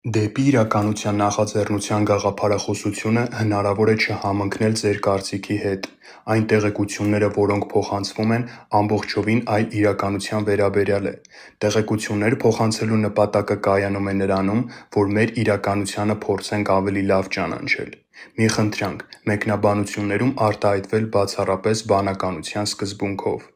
Դեպի իրականության նախաձեռնության գաղափարախոսությունը հնարավոր է չհամընկնել ձեր կարծիքի հետ։ Այն տեղեկությունները, որոնք փոխանցվում են, ամբողջովին այլ իրականության վերաբերյալ է։ Տեղեկություններ փոխանցելու նպատակը կայանում է նրանում, որ մեր իրականությանը փորձենք ավելի լավ ճանաչել։ Մի խնդրանք՝ մեկնաբանություններում արտահայտվել բացառապես բանականության սկզբունքով։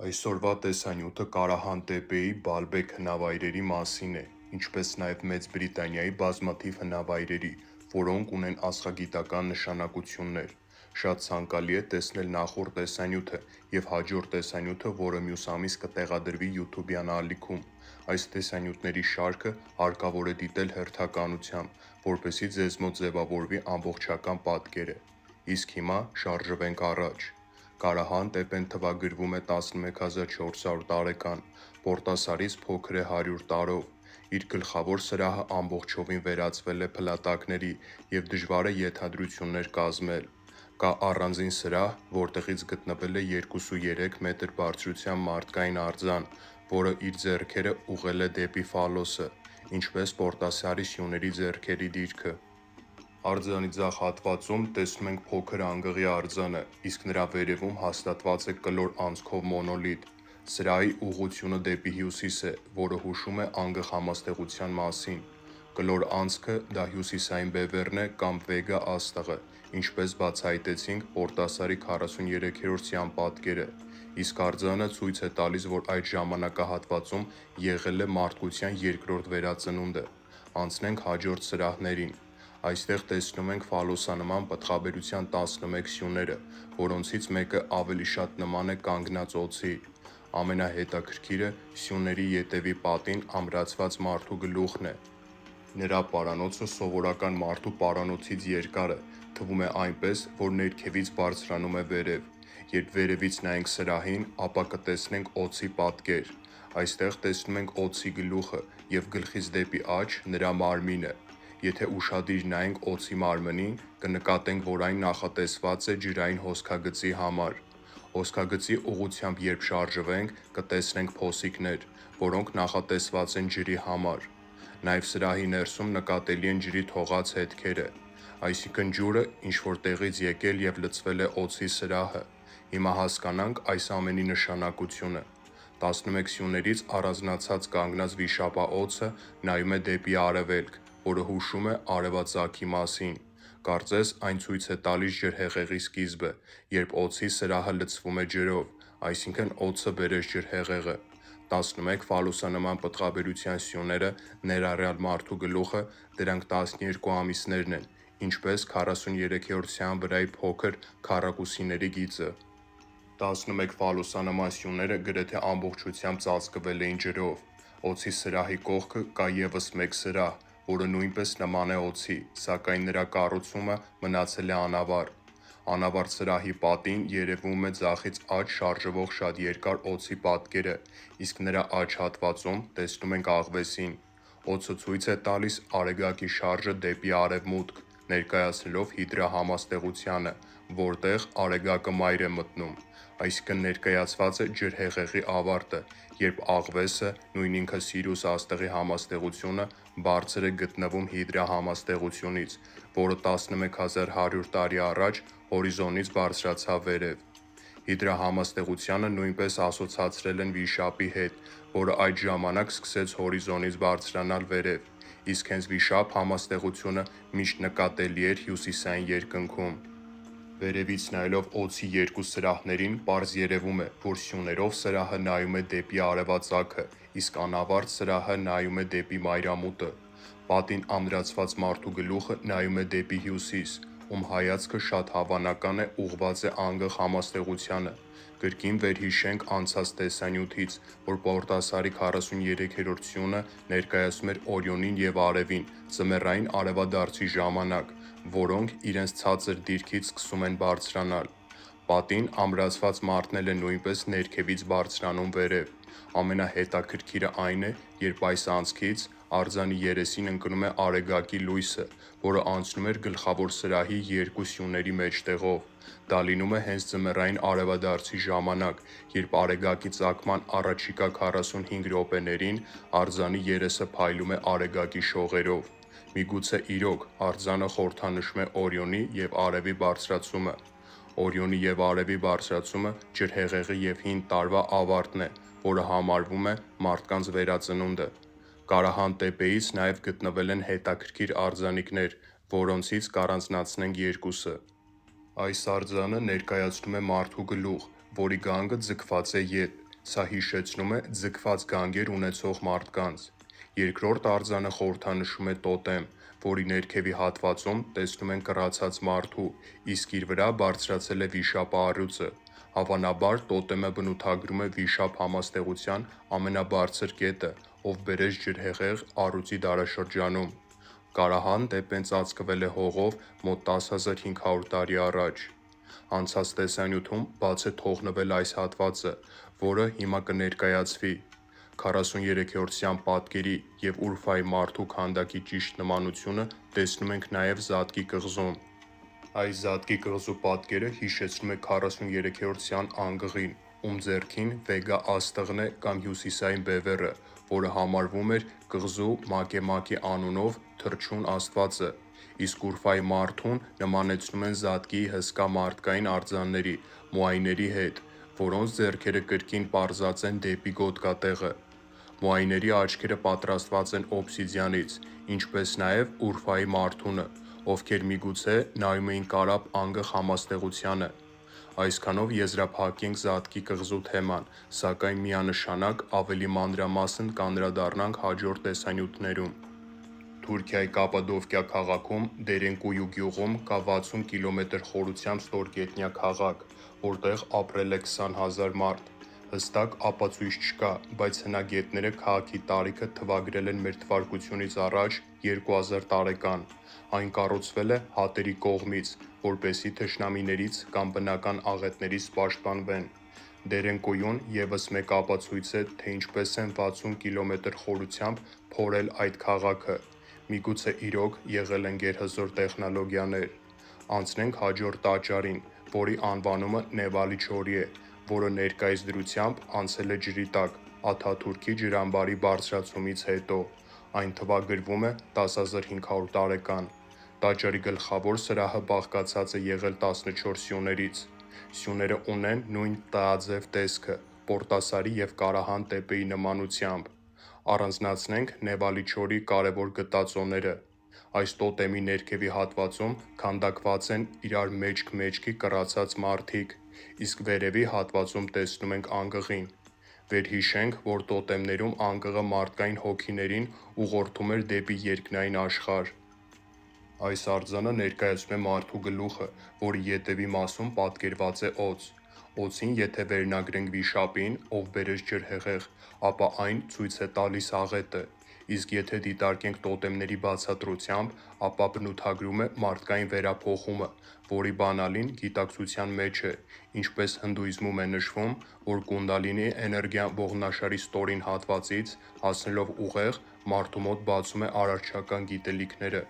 Այսօրվա տեսանյութը Կարահան Տեպեի Բալբեք հնավայրերի մասին է, ինչպես նաև Մեծ Բրիտանիայի բազմաթիվ հնավայրերի, որոնք ունեն աստղագիտական նշանակություններ։ Շատ ցանկալի է տեսնել նախորդ տեսանյութը և հաջորդ տեսանյութը, որը մյուս ամիս կտեղադրվի YouTube-յան ալիքում։ Այս տեսանյութերի շարքը հարկավոր է դիտել հերթականությամբ, որպեսզի ձեզ մոտ ձևավորվի ամբողջական պատկերը։ Իսկ հիմա շարժվենք առաջ։ Կարահան Տեպեն թվագրվում է 11400 տարեկան, Պորտասարից փոքր է 100 տարով։ Իր գլխավոր սրահը ամբողջովին վերածվել է փլատակների և դժվար է ենթադրություններ կազմել։ Կա առանձին սրահ, որտեղից գտնվել է 2,3 մետր բարձրության մարդկային արձան, որը իր ձեռքերը ուղղել է դեպի ֆալոսը, ինչպես Պորտասարի սյուների ձեռքերի դիրքը։ Արձանի ձախ հատվածում տեսնում ենք փոքր անգղի արձանը, իսկ նրա վերևում հաստատված է կլոր անցքով մոնոլիթ։ Սրահի ուղղությունը դեպի հյուսիս է, որը հուշում է անգղ համաստեղության մասին։ Կլոր անցքը դա հյուսիսային բևեռն է կամ Վեգա աստղը, ինչպես բացահայտեցինք Պորտասարի 43-րդ սյան պատկերը, իսկ արձանը ցույց է տալիս, որ այդ ժամանակահատվածում եղել է մարդկության երկրորդ վերածնունդը։ Անցնենք հաջորդ սրահներին։ Այստեղ տեսնում ենք ֆալոսանման պտղաբերության 11 սյուները, որոնցից մեկը ավելի շատ նման է կանգնած օձի։ Ամենահետաքրքիրը սյուների ետևի պատին ամրացված մարդու գլուխն է։ Նրա պարանոցը սովորական մարդու պարանոցից երկար է, թվում է այնպես, որ ներքևից բարձրանում է վերև։ Երբ վերևից նայենք սրահին, ապա կտեսնենք օձի պատկեր։ Այստեղ տեսնում ենք օձի գլուխը և գլխից դեպի աջ նրա մարմինը։ Եթե ուշադիր նայենք օձի մարմնին, կնկատենք, որ այն նախատեսված է ջրային հոսքագծի համար։ Հոսքագծի ուղղությամբ երբ շարժվենք, կտեսնենք փոսիկներ, որոնք նախատեսված են ջրի համար։ Նաև սրահի ներսում նկատելի են ջրի թողած հետքերը, այսինքն ջուրը ինչ-որ տեղից եկել և լցվել է օձի սրահը։ Հիմա հասկանանք այս ամենի նշանակությունը։ 11 սյուներից առանձնացած կանգնած վիշապաօձը նայում է դեպի արևելք, որը հուշում է արևածագի մասին։ Կարծես այն ցույց է տալիս ջրհեղեղի սկիզբը, երբ օձի սրահը լցվում է ջրով, այսինքն օձը բերեց ջրհեղեղը։ 11 ֆալոսանման պտղաբերության սյուները, ներառյալ մարդու գլուխը, դրանք 12 ամիսներն են, ինչպես 43-րդ սյան վրայի փոքր քառակուսիների գիծը։ 11 ֆալոսանման սյուները գրեթե ամբողջությամբ ծածկվել էին ջրով։ Օձի սրահի կողքը կա ևս մեկ սրահ, որը նույնպես նման է օձի, սակայն նրա կառուցումը մնացել է անավարտ։ Անավարտ սրահի պատին երևում է ձախից աջ շարժվող շատ երկար օձի պատկերը, իսկ նրա աջ հատվածում տեսնում ենք աղվեսին։ Օձը ցույց է տալիս Արեգակի շարժը դեպի արևմուտք, ներկայացնելով հիդրահամաստեղությանը, որտեղ Արեգակը մայր է մտնում, այսինքն ներկայացված է ջրհեղեղի ավարտը, երբ աղվեսը, նույն ինքը Սիրիուս աստղի համաստեղությունը, բարձր է գտնվում հիդրահամաստեղությունից, որը 11100 տարի առաջ հորիզոնից բարձրացավ վերև։ Հիդրահամաստեղությանը նույնպես ասոցացրել են վիշապի հետ, որը այդ ժամանակ սկսեց հորիզոնից բարձրանալ վերև, իսկ հենց վիշապ համաստեղությունը միշտ նկատելի էր հյուսիսային երկնքում։ Վերևից նայելով օձի երկու սրահներին, պարզ երևում է, որ սյուներով սրահը նայում է դեպի արևածագը, իսկ անավարտ սրահը նայում է դեպի մայրամուտը։ Պատին ամրացված մարդու գլուխը նայում է դեպի հյուսիս, ում հայացքը շատ հավանական է ուղղված է անգղ համաստեղությանը։ Կրկին վերհիշենք անցած տեսանյութից, որ Պորտասարի 43-րդ սյունը ներկայացնում էր Օրիոնին և Արևին ձմեռային արևադարձի ժամանակ, որոնք իրենց ցածր դիրքից սկսում են բարձրանալ։ Պատին ամրացված մարդն էլ է նույնպես ներքևից բարձրանում վերև։ Ամենահետաքրքիրը այն է, երբ այս անցքից, արձանի երեսին ընկնում է արեգակի լույսը, որը անցնում էր գլխավոր սրահի երկու սյուների մեջտեղով։ Դա լինում է հենց ձմեռային արևադարձի ժամանակ, երբ արեգակի ծագման առաջիկա 45 րոպեներին արձանի երեսը փայլում է արեգակի շողերով։ Միգուցե իրոք արձանը խորհրդանշում է Օրիոնի և Արևի բարձրացումը։ Օրիոնի և Արևի բարձրացումը ջրհեղեղի և հին տարվա ավարտն է, որը համարվում է մարդկանց վերածնունդը։ Կարահան Տեպեից նաև գտնվել են հետաքրքիր արձանիկներ, որոնցից կառանձնացնենք երկուսը։ Այս արձանը ներկայացնում է մարդու գլուխ, որի գանգը ձգված է ետ։ Սա հիշեցնում է ձգված գանգեր ունեցող մարդկանց։ Երկրորդ արձանը խորհրդանշում է տոտեմ, որի ներքևի հատվածում տեսնում ենք կռացած մարդու, իսկ իր վրա բարձրացել է վիշապահարույցը։ Հավանաբար տոտեմը բնութագրում է վիշապ համաստեղության ամենաբարձր կետը, ով բերեց ջրհեղեղ առյուծի դարաշրջանում։ Կարահան Տեպեն ծածկվել է հողով մոտ 10,500 տարի առաջ։ Անցած տեսանյութում բաց է թողնվել այս հատվածը, որը հիմա կներկայացվի։ 43-րդյան պատկերի և Ուրֆայի մարդու քանդակի ճիշտ նմանությունը տեսնում ենք նաև Զատկի կղզում։ Այս Զատկի կղզու պատկերը հիշեցնում է 43-րդյան անգղին, ում ձեռքին Վեգա աստղն է կամ հյուսիսային բևեռը, որը համարվում էր կղզու Մակեմակի անունով թռչուն աստվածը, իսկ Ուրֆայի մարդուն նմանեցնում են Զատկիի հսկա մարդկային արձանների՝ մոայների հետ, որոնց ձեռքերը կրկին պարզած են դեպի գոտկատեղը։ Մոայների աչքերը պատրաստված են օբսիդիանից, ինչպես նաև Ուրֆայի մարդունը, ովքեր միգուցե նայում էին կարապ անգղ համաստեղությանը։ Այսքանով եզրափակենք Զատկի կղզու թեման, սակայն միանշանակ ավելի մանրամասն կանդրադառնանք հաջորդ տեսանյութերում։ Թուրքիայի Կապադովկիա քաղաքում Դերենկույու գյուղում կա 60 կմ խորությամբ ստորգետնյա քաղաք, որտեղ ապրել է 20,000 մարդ։ Հստակ ապացույց չկա, բայց հնագետները քաղաքի տարիքը թվագրել են մ.թ.ա. 2000 տարեկան։ Այն կառուցվել է հատերի կողմից, որպեսզի թշնամիներից կամ բնական աղետներից պաշտպանվեն։ Դերենկոյուն ևս մեկ ապացույց է, թե ինչպես են 60 կմ խորությամբ փորել այդ քաղաքը։ Միգուցե իրոք եղել են գերհզոր տեխնոլոգիաներ։ Անցնենք հաջորդ տաճարին, որի անվանումը Նեվալի Չորի է, որը ներկայիս դրությամբ անցել է ջրի տակ Աթաթուրքի ջրամբարի բարձրացումից հետո։ Այն թվագրվում է 10,500 տարեկան։ Տաճարի գլխավոր սրահը բաղկացած է եղել 14 սյուներից։ Սյուները ունեն նույն տղաձև տեսքը՝ պորտասարի և Կարահան Տեպեի նմանությամբ։ Առանձնացնենք Նեվալի Չորի կարևոր գտածոները։ Այս տոտեմի ներքևի հատվածում քանդակված են իրար մեջք-մեջքի կռացած մարդիկ, իսկ վերևի հատվածում տեսնում ենք անգղին։ Վերհիշենք, որ տոտեմներում անգղը մարդկային հոգիներին ուղղորդում էր դեպի երկնային աշխարհ։ Այս արձանը ներկայացնում է մարդու գլուխը, որի ետևի մասում պատկերված է օձ։ Օձին եթե վերնագրենք վիշապին, ով բերեց ջրհեղեղ, ապա այն ցույց է տալիս աղետը, իսկ եթե դիտարկենք տոտեմների բացատրությամբ, ապա բնութագրում է մարդկային վերափոխումը, որի բանալին գիտակցության մեջ է, ինչպես հնդուիզմում է նշվում, որ կունդալինի էներգիան ողնաշարի ստորին հատվածից, հասնելով ուղեղ, մարդու մոտ բացում է արարչական գիտելիքները։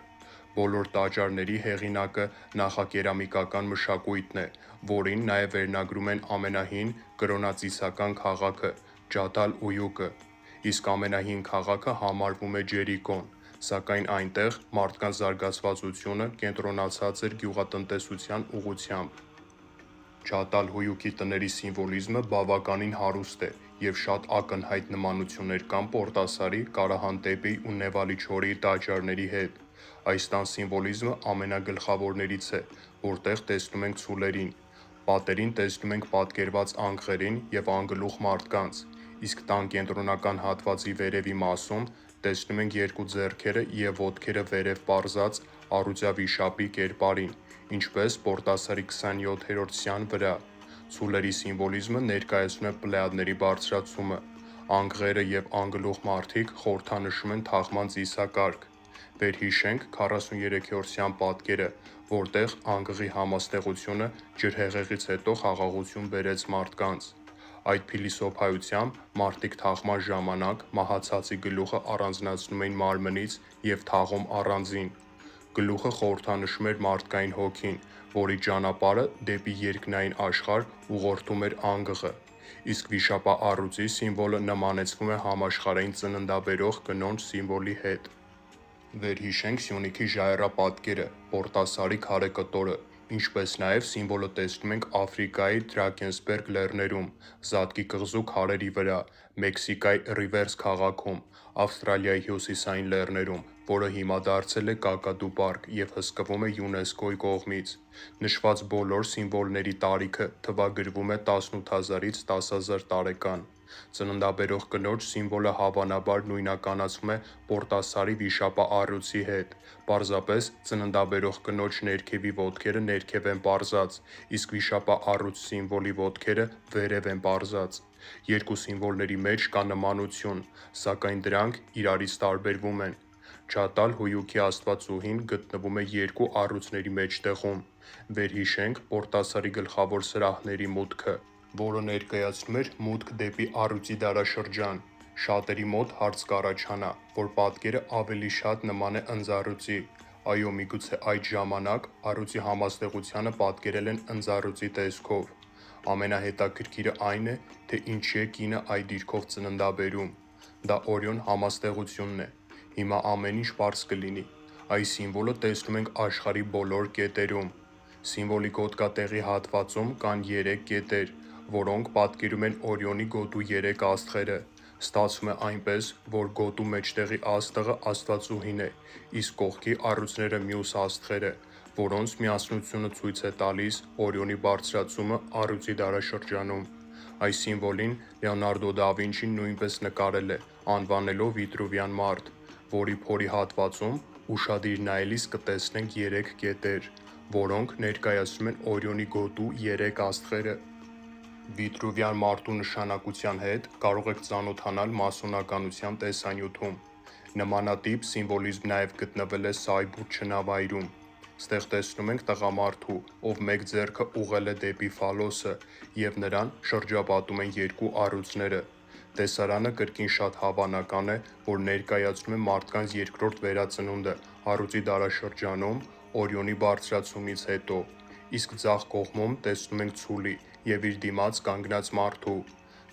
Բոլոր տաճարների հեղինակը նախակերամիկական մշակույթն է, որին նաև վերնագրում են ամենահին կրոնածիսական քաղաքը՝ Ջաթալ-Ույուկը, իսկ ամենահին քաղաքը համարվում է Ջերիկոն, սակայն այնտեղ մարդկանց զարգացվածությունը կենտրոնացած էր գյուղատնտեսության ուղղությամբ։ Ջաթալ-Հույուկի տների սիմվոլիզմը բավականին հարուստ է, և շատ ակնհայտ նմանություններ կան Պորտասարի, Կարահան Տեպեի ու Նեվալի Չորիի տաճարների հետ։ Այս տան սիմվոլիզմը ամենագլխավորներից է, որտեղ տեսնում ենք ցուլերին։ Պատերին տեսնում ենք պատկերված անգղերին և անգլուխ մարդկանց, իսկ տան կենտրոնական հատվածի վերևի մասում տեսնում ենք երկու ձեռքերը և ոտքերը վերև պարզած առյուծավիշապի կերպարին, ինչպես Պորտասարի 27-րդ սյան վրա։ Ցուլերի սիմվոլիզմը ներկայացնում է Պլեյադների բարձրացումը։ Անգղերը և անգլուխ մարդիկ խորհրդանշում են թաղման ծիսակարգ։ Վերհիշենք 43-րդյան պատկերը, որտեղ անգղի համաստեղությունը ջրհեղեղից հետո խաղաղություն բերեց մարդկանց։ Այդ փիլիսոփայությամբ մարդիկ թաղման ժամանակ մահացածի գլուխը առանձնացնում էին մարմնից և թաղում առանձին։ Գլուխը խորհրդանշում էր մարդկային հոգին, որի ճանապարհը դեպի երկնային աշխարհ ուղղորդում էր անգղը, իսկ վիշապահառուցի սիմվոլը նմանեցվում է համաշխարհային ծննդաբերող կնոջ սիմվոլի հետ։ Վերհիշենք Սյունիքի ժայռապատկերը, Պորտասարի քարե կտորը, ինչպես նաև սիմվոլը տեսնում ենք Աֆրիկայի Դրակենսբերգ լեռներում, Զատկի կղզու քարերի վրա, Մեքսիկայի Ռիվերս քաղաքում, Ավստրալիայի հյուսիսային լեռներում, որը հիմա դարձել է Կակադու պարկ և հսկվում է ՅՈՒՆԵՍԿՕ-ի կողմից։ Նշված բոլոր սիմվոլների տարիքը թվագրվում է 18,000-ից 10,000 տարեկան։ Ծննդաբերող կնոջ սիմվոլը հավանաբար նույնականացվում է Պորտասարի վիշապահառուցի հետ, պարզապես ծննդաբերող կնոջ ներքևի ոտքերը ներքև են պարզած, իսկ վիշապահառուց սիմվոլի ոտքերը վերև են պարզած։ Երկու սիմվոլների մեջ կա նմանություն, սակայն դրանք իրարից տարբերվում են։ Չատալ հույուքի աստվածուհին գտնվում է երկու առյուծների մեջտեղում։ Վերհիշենք Պորտասարի գլխավոր սրահների մուտքը, որը ներկայացնում էր մուտք դեպի առյուծի դարաշրջան։ Շատերի մոտ հարց կառաջանա, որ պատկերը ավելի շատ նման է ընձառյուծի։ Այո, միգուցե այդ ժամանակ առյուծի համաստեղությանը պատկերել են ընձառյուծի տեսքով։ Ամենահետաքրքիրը այն է, թե ինչի է կինը այդ դիրքով ծննդաբերում։ Դա օրիոն համաստեղությունն է։ Հիմա ամեն ինչ պարզ կլինի։ Այս սիմվոլը տեսնում ենք աշխարհի բոլոր կետերում։ Սիմվոլի գոտկատեղի հատվածում կան 3 կետեր, որոնք պատկերում են Օրիոնի գոտու 3 աստղերը։ Ստացվում է այնպես, որ գոտու մեջտեղի աստղը աստվածուհին է, իսկ կողքի առյուծները մյուս աստղերը, որոնց միասնությունը ցույց է տալիս Օրիոնի բարձրացումը առյուծի դարաշրջանում։ Այս սիմվոլին Լեոնարդո դա Վինչին նույնպես նկարել է, անվանելով Վիտրուվյան մարդ, որի փորի հատվածում ուշադիր նայելիս կտեսնենք 3 կետեր, որոնք ներկայացնում են Օրիոնի գոտու 3 աստղերը։ Վիտրուվյան մարդու նշանակության հետ կարող եք ծանոթանալ մասոնականության տեսանյութում։ Նմանատիպ սիմվոլիզմ նաև գտնվել է Սայբուր չնավայրում։ Ստեղ տեսնում ենք տղամարդու, ով մեկ ձեռքը ուղղել է դեպի ֆալոսը, և նրան շրջապատում են երկու առյուծները։ Տեսարանը կրկին շատ հավանական է, որ ներկայացնում է մարդկանց երկրորդ վերածնունդը առյուծի դարաշրջանում Օրիոնի բարձրացումից հետո, իսկ ձախ կողմում տեսնում ենք ցուլի և իր դիմաց կանգնած մարդու։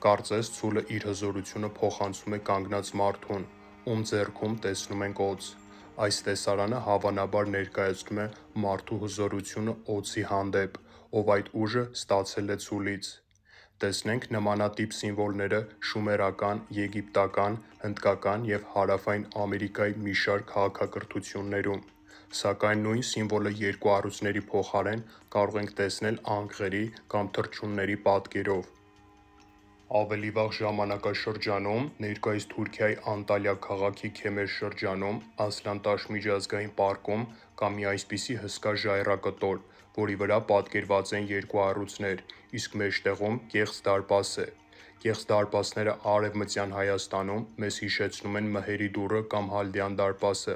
Կարծես ցուլը իր հզորությունը փոխանցում է կանգնած մարդուն, ում ձեռքում տեսնում ենք օձ։ Այս տեսարանը հավանաբար ներկայացնում է մարդու հզորությունը օձի հանդեպ, ով այդ ուժը ստացել է ցուլից։ Տեսնենք նմանատիպ սիմվոլները շումերական, եգիպտական, հնդկական և հարավային Ամերիկայի մի շարք քաղաքակրթություններում։ Սակայն նույն սիմվոլը երկու առյուծների փոխարեն կարող ենք տեսնել անգղերի կամ թռչունների պատկերով։ Ավելի վաղ ժամանակաշրջանում, ներկայիս Թուրքիայի Անտալիա քաղաքի Քեմեր շրջանում, Ասլանտաշ միջազգային պարկում կա մի այսպիսի հսկա ժայռակտոր, որի վրա պատկերված են երկու առյուծներ, իսկ մեջտեղում կեղծ դարպաս է։ Կեղծ դարպասները Արևմտյան Հայաստանում մեզ հիշեցնում են Մհերի դուռը կամ Հալդյան դարպասը,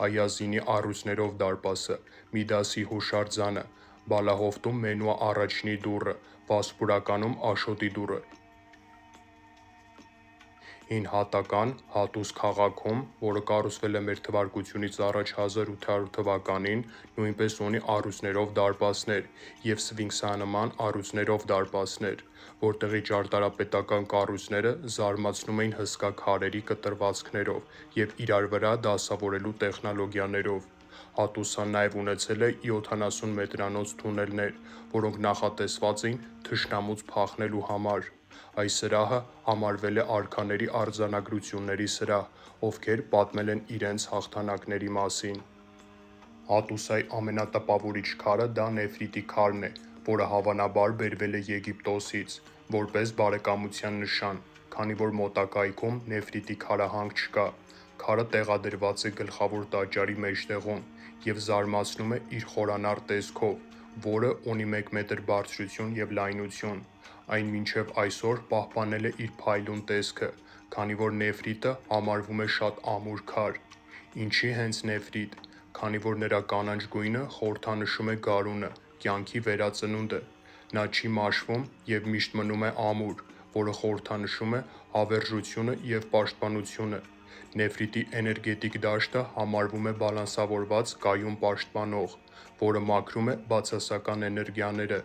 Այազինի առյուծներով դարպասը, Միդասի հուշարձանը, Բալահովտում Մենուա առաջինի դուռը, Վասպուրականում Աշոտի դուռը։ Հին հատական Հատուս քաղաքում, որը կառուցվել է մ.թ.ա. 1800 թվականին, նույնպես ունի առյուծներով դարպասներ և սվինքսանման առյուծներով դարպասներ, որտեղի ճարտարապետական կառույցները զարմացնում էին հսկա քարերի կտրվածքներով և իրար վրա դասավորելու տեխնոլոգիաներով։ Հատուսան նաև ունեցել է 70 մետրանոց թունելներ, որոնք նախատեսված էին թշնամուց փախնելու համար։ Այս սրահը համարվել է արքաների արձանագրությունների սրահ, ովքեր պատմել են իրենց հաղթանակների մասին։ Հատուսայի ամենատպավորիչ քարը դա Նեֆրիտի քարն է, որը հավանաբար բերվել է Եգիպտոսից, որպես բարեկամության նշան, քանի որ մոտակայքում Նեֆրիտի քարահանք չկա։ Քարը տեղադրված է գլխավոր տաճարի մեջտեղում և զարմացնում է իր խորանար տեսքով, որը ունի 1 մետր բարձրություն և լայնություն։ Այն մինչև այսօր պահպանել է իր փայլուն տեսքը, քանի որ նեֆրիտը համարվում է շատ ամուր քար։ Ինչի հենց նեֆրիտ։ Քանի որ նրա կանաչ գույնը խորհրդանշում է գարունը, կյանքի վերածնունդը։ Նա չի մաշվում և միշտ մնում է ամուր, որը խորհրդանշում է հավերժությունը և պաշտպանությունը։ Նեֆրիտի էներգետիկ դաշտը համարվում է բալանսավորված կայուն պաշտպանող, որը մաքրում է բացասական էներգիաները։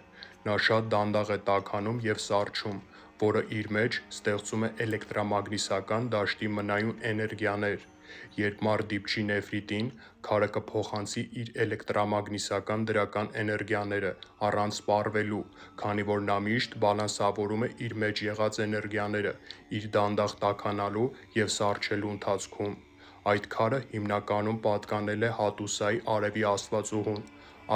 Նա շատ դանդաղ է տաքանում և սառչում, որը իր մեջ ստեղծում է էլեկտրամագնիսական դաշտի մնայուն էներգիաներ։ Երբ մարդ դիպչի նեֆրիտին, քարը կփոխանցի իր էլեկտրամագնիսական դրական էներգիաները առանց սպառվելու, քանի որ նա միշտ բալանսավորում է իր մեջ եղած էներգիաները իր դանդաղ տաքանալու և սառչելու ընթացքում։ Այդ քարը հիմնականում պատկանել է Հատուսայի արևի աստվածուհուն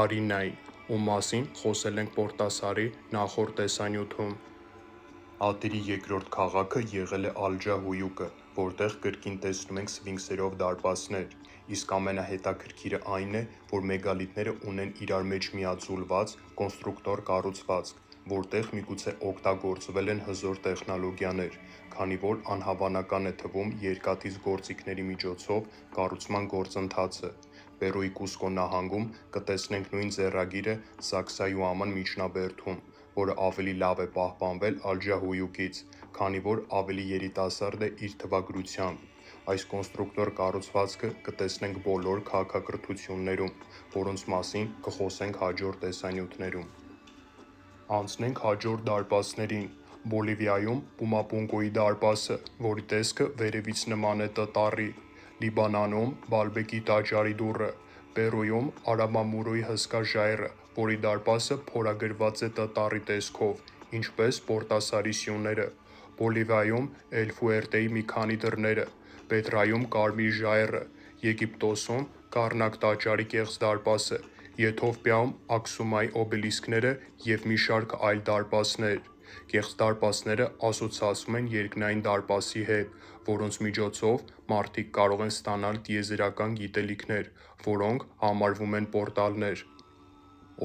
Արինային, ում մասին խոսել ենք Պորտասարի նախորդ տեսանյութում։ Ատիրի երկրորդ քաղաքը եղել է Ալջահույուկը, որտեղ կրկին տեսնում ենք սվինքսերով դարպասներ, իսկ ամենահետաքրքիրը այն է, որ մեգալիթները ունեն իրար մեջ միաձուլված կոնստրուկտոր կառուցվածք, որտեղ միգուցե օգտագործվել են հզոր տեխնոլոգիաներ, քանի որ անհավանական է թվում երկաթից գործիքների միջոցով կառուցման գործընթացը։ Պերուի Կուսկո նահանգում կտեսնենք նույն ձեռագիրը Սաքսայուաման միջնաբերդում, որը ավելի լավ է պահպանվել Ալջահույուկից, քանի որ ավելի երիտասարդ է իր թվագրությամբ։ Այս կոնստրուկտոր կառուցվածքը կտեսնենք բոլոր քաղաքակրթություններում, որոնց մասին կխոսենք հաջորդ տեսանյութերում։ Անցնենք հաջորդ դարպասներին։ Բոլիվիայում Պումապունկոյի դարպասը, որի տեսքը վերևից նման է Տ տառի, Լիբանանում Բալբեկի տաճարի դուռը, Պերույում Արամամուրուի հսկա ժայռը, որի դարպասը փորագրված է Տ տառի տեսքով, ինչպես Պորտասարի սյուները, Բոլիվիայում Էլ-Ֆուերտեի մի քանի դռները, Պետրայում Կարմիր ժայռը, Եգիպտոսում Կարնակ տաճարի կեղծ դարպասը, Եթովպիայում Աքսումայի օբելիսկները և մի շարք այլ դարպասներ։ Կեղծ դարպասները ասոցացվում են երկնային դարպասի հետ, որոնց միջոցով մարդիկ կարող են ստանալ տիեզերական գիտելիքներ, որոնք համարվում են պորտալներ։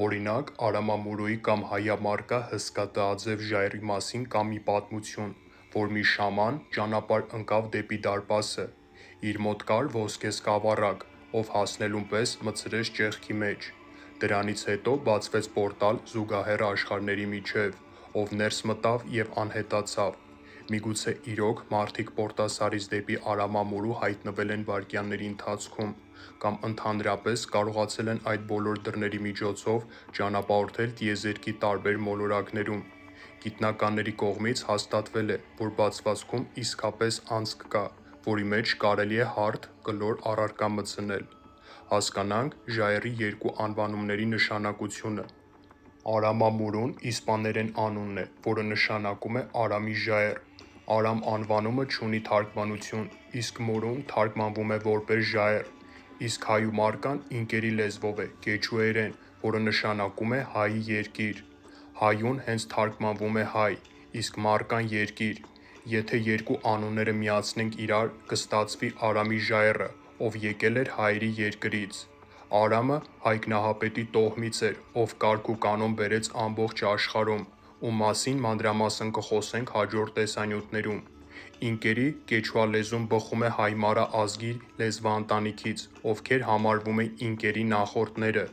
Օրինակ, Արամամուրուի կամ Հայամարկա հսկա տղաձև ժայռի մասին կա մի պատմություն, որ մի շաման ճանապարհ ընկավ դեպի դարպասը։ Իր մոտ կար ոսկե սկավառակ, ով հասնելուն պես մտցրեց ճեղքի մեջ։ Դրանից հետո բացվեց պորտալ զուգահեռ աշխարհների միջև, ով ներս մտավ և անհետացավ։ Միգուցե իրոք մարդիկ Պորտասարից դեպի Արամամուրու հայտնվել են վայրկյանների ընթացքում, կամ ընդհանրապես կարողացել են այդ բոլոր դռների միջոցով ճանապարհորդել տիեզերքի տարբեր մոլորակներում։ Գիտնականների կողմից հաստատվել է, որ բացվածքում իսկապես անցք կա, որի մեջ կարելի է հարթ կլոր առարկա մտցնել։ Հասկանանք ժայռի երկու անվանումների նշանակությունը։ Արամամուրուն իսպաներեն անունն է, որը նշանակում է Արամի ժայռ։ Արամ անվանումը չունի թարգմանություն, իսկ մուրուն թարգմանվում է որպես ժայռ, իսկ Հայումարկան ինկերի լեզվով է, կեչուերեն, որը նշանակում է հայի երկիր։ Հայուն հենց թարգմանվում է հայ, իսկ մարկան երկիր։ Եթե երկու անունները միացնենք իրար, կստացվի Արամի ժայռը, ով եկել էր հայերի երկրից։ Արամը Հայք տոհմից էր, ով կարգ ու կանոն բերեց ամբողջ աշխարհում, ում մասին մանրամասն կխոսենք հաջորդ տեսանյութերում։ Ինկերի կեչուա լեզուն բխում է Հայմարա ազգի լեզվաընտանիքից, ովքեր համարվում են ինկերի նախորդները։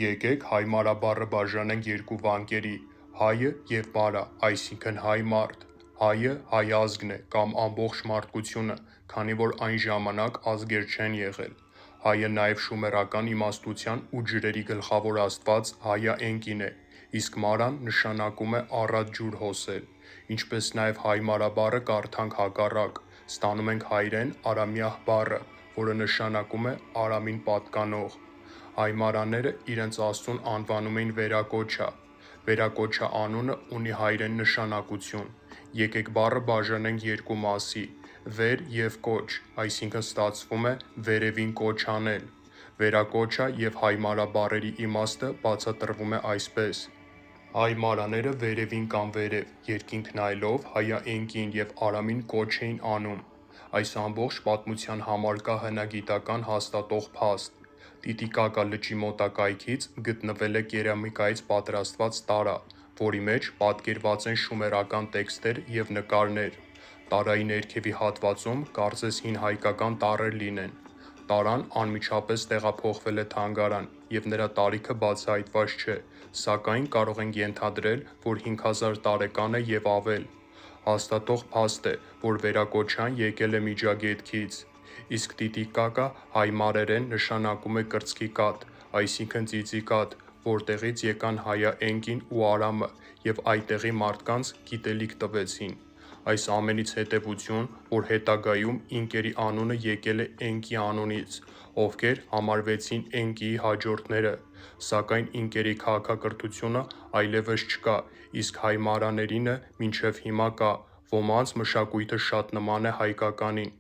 Եկեք Հայմարա բառը բաժանենք երկու վանկերի՝ հայը և բարա, այսինքն հայ մարդ։ Հայը հայ ազգն է կամ ամբողջ մարդկությունը, քանի որ այն ժամանակ ազգեր չեն եղել։ Հայը նաև շումերական իմաստության ու ջրերի գլխավոր աստված Հայա Էնկին է, իսկ մարան նշանակում է առատ ջուր հոսել։ Ինչպես նաև Հայմարա բառը կարդանք հակառակ, ստանում ենք հայերեն Արամյահ բառը, որը նշանակում է Արամին պատկանող։ Հայմարաները իրենց աստծուն անվանում էին Վերակոչա։ Վերակոչա անունը ունի հայերեն նշանակություն։ Եկեք բառը բաժանենք երկու մասի՝ վեր և կոչ, այսինքն ստացվում է վերևին կոչ անել։ Վերակոչա և հայմարա բառերի իմաստը բացատրվում է այսպես. Հայմարաները վերևին կամ վերև, երկինք նայելով Հայա Էնկիին և Արամին կոչ էին անում։ Այս ամբողջ պատմության համար կա հնագիտական հաստատող փաստ։ Տիտիկակա լճի մոտակայքից գտնվել է կերամիկայից պատրաստված տարա, որի մեջ պատկերված են շումերական տեքստեր և նկարներ։ Տարայի ներքևի հատվածում կարծես հին հայկական տառեր լինեն։ Տարան անմիջապես տեղափոխվել է թանգարան, և նրա տարիքը բացահայտված չէ, սակայն կարող ենք ենթադրել, որ 5000 տարեկան է և ավել։ Հաստատող փաստ է, որ վերակոչյան եկել է Միջագետքից։ Իսկ տիտիկակա հայ մարերեն նշանակում է կրծքի կաթ, այսինքն ծիծիկատ, որտեղից եկան Հայա Էնկին ու Արամը և այդտեղի մարդկանց գիտելիք տվեցին։ Այս ամենից հետևություն, որ հետագայում ինկերի անունը եկել է Էնկի անունից, ովքեր համարվեցին Էնկիի հաջորդները, սակայն ինկերի քաղաքակրթությունը այլևս չկա, իսկ հայ մարաներինը մինչև հիմա կա, ոմանց մշակույթը շատ նման է հայկականին։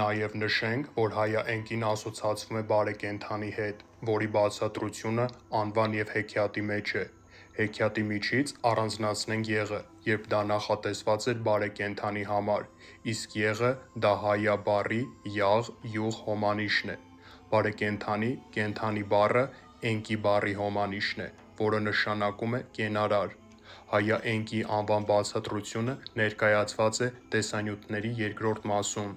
Նաև նշենք, որ Հայա Էնկին ասոցացվում է բարեկենդանի հետ, որի բացատրությունը անվան և հեքիաթի մեջ է։ Հեքիաթի միջից առանձնացնենք եղը, երբ դա նախատեսված էր բարեկենդանի համար, իսկ եղը դա հայա բառի յաղ, յուղ հոմանիշն է։ Բարեկենդանի, կենդանի բառը Էնկի բառի հոմանիշն է, որը նշանակում է կենարար։ Հայա Էնկիի անվան բացատրությունը ներկայացված է տեսանյութերի երկրորդ մասում։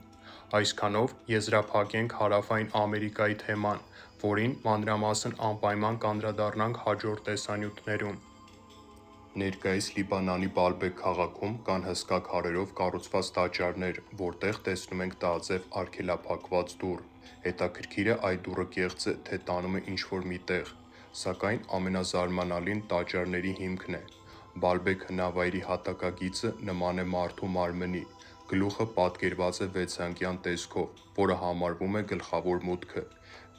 Այսքանով եզրափակենք Հարավային Ամերիկայի թեման, որին մանրամասն անպայման կանդրադառնանք հաջորդ տեսանյութերում։ Ներկայիս Լիբանանի Բալբեք քաղաքում կան հսկա քարերով կառուցված տաճարներ, որտեղ տեսնում ենք տաձև արգելափակված դուռ։ Հետաքրքիր է այդ դուռը կեղծ է, թե տանում է ինչ-որ մի տեղ, սակայն ամենազարմանալին տաճարների հիմքն է։ Բալբեք հնավայրի հատակագիծը նման է մարդու մարմնի, գլուխը պատկերված է վեցանկյան տեսքով, որը համարվում է գլխավոր մուտքը։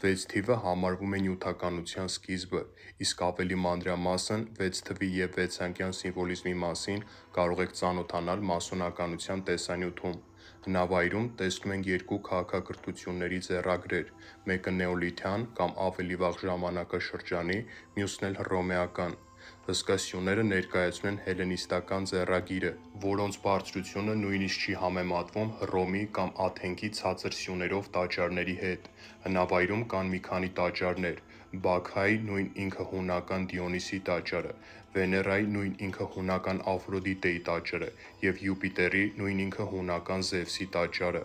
6 թիվը համարվում է նյութականության սկիզբը, իսկ ավելի մանրամասն 6 թվի և վեցանկյան սիմվոլիզմի մասին կարող եք ծանոթանալ մասոնականության տեսանյութում։ Հնավայրում տեսնում ենք երկու քաղաքակրթությունների ձեռագրեր, մեկը նեոլիթյան կամ ավելի վաղ ժամանակաշրջանի, մյուսն էլ հռոմեական։ Հսկա սյուները ներկայացնում են հելլենիստական ձեռագիրը, որոնց բարձրությունը նույնիսկ չի համեմատվում Հռոմի կամ Աթենքի ցածր սյուներով տաճարների հետ։ Հնավայրում կան մի քանի տաճարներ՝ Բաքայի նույն ինքը հունական Դիոնիսի տաճարը, Վեներայի նույն ինքը հունական Աֆրոդիտեի տաճարը և Յուպիտերի նույն ինքը հունական Զևսի տաճարը։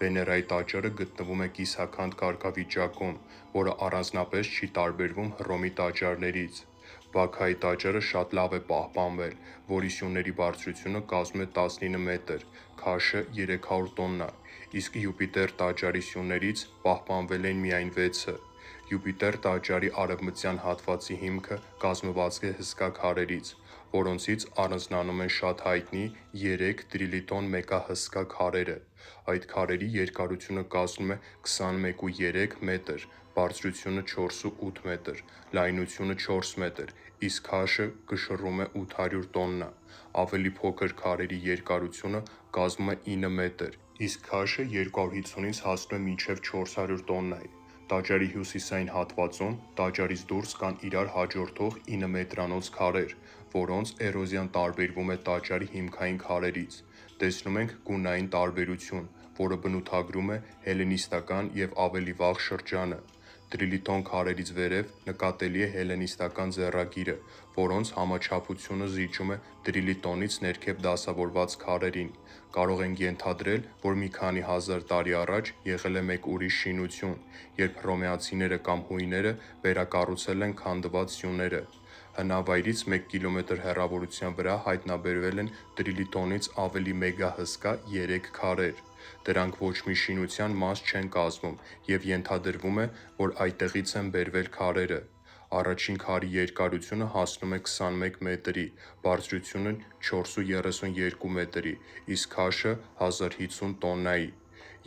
Վեներայի տաճարը գտնվում է կիսաքանդ կարգավիճակում, որը առանձնապես չի տարբերվում Հռոմի տաճարներից։ Բաքայի տաճարը շատ լավ է պահպանվել, որի սյուների բարձրությունը կազմում է 19 մետր, քաշը 300 տոննա, իսկ Յուպիտեր տաճարի սյուներից պահպանվել են միայն 6-ը։ Յուպիտեր տաճարի արևմտյան հատվածի հիմքը կազմված է հսկա քարերից, որոնցից առանձնանում են շատ հայտնի 3 տրիլիտոն մեկահսկա քարերը։ Այդ քարերի երկարությունը կազմում է 21,3 մետր, բարձրությունը 4,8 մետր, լայնությունը 4 մետր, իսկ քաշը կշռում է 800 տոննա։ Ավելի փոքր քարերի երկարությունը կազմում է 9 մետր, իսկ քաշը 250-ից հասնում է մինչև 400 տոննայի։ Տաճարի հյուսիսային հատվածում տաճարից դուրս կան իրար հաջորդող 9 մետրանոց քարեր, որոնց էրոզիան տարբերվում է տաճարի հիմքային քարերից։ Տեսնում ենք գունային տարբերություն, որը բնութագրում է հելլենիստական և ավելի վաղ շրջանը։ Տրիլիտոն քարերից վերև նկատելի է հելլենիստական ձեռագիրը, որոնց համաչափությունը զիջում է տրիլիտոնից ներքև դասավորված քարերին։ Կարող ենք ենթադրել, որ մի քանի հազար տարի առաջ եղել է մեկ ուրիշ շինություն, երբ հռոմեացիները կամ հույները վերակառուցել են քանդված սյուները։ Հնավայրից 1 կիլոմետր հեռավորության վրա հայտնաբերվել են տրիլիտոնից ավելի մեգահսկա 3 քարեր։ Դրանք ոչ մի շինության մաս չեն կազմում և ենթադրվում է, որ այդտեղից են բերվել քարերը։ Առաջին քարի երկարությունը հասնում է 21 մետրի, բարձրությունը 4,32 մետրի, իսկ քաշը 1050 տոննայի։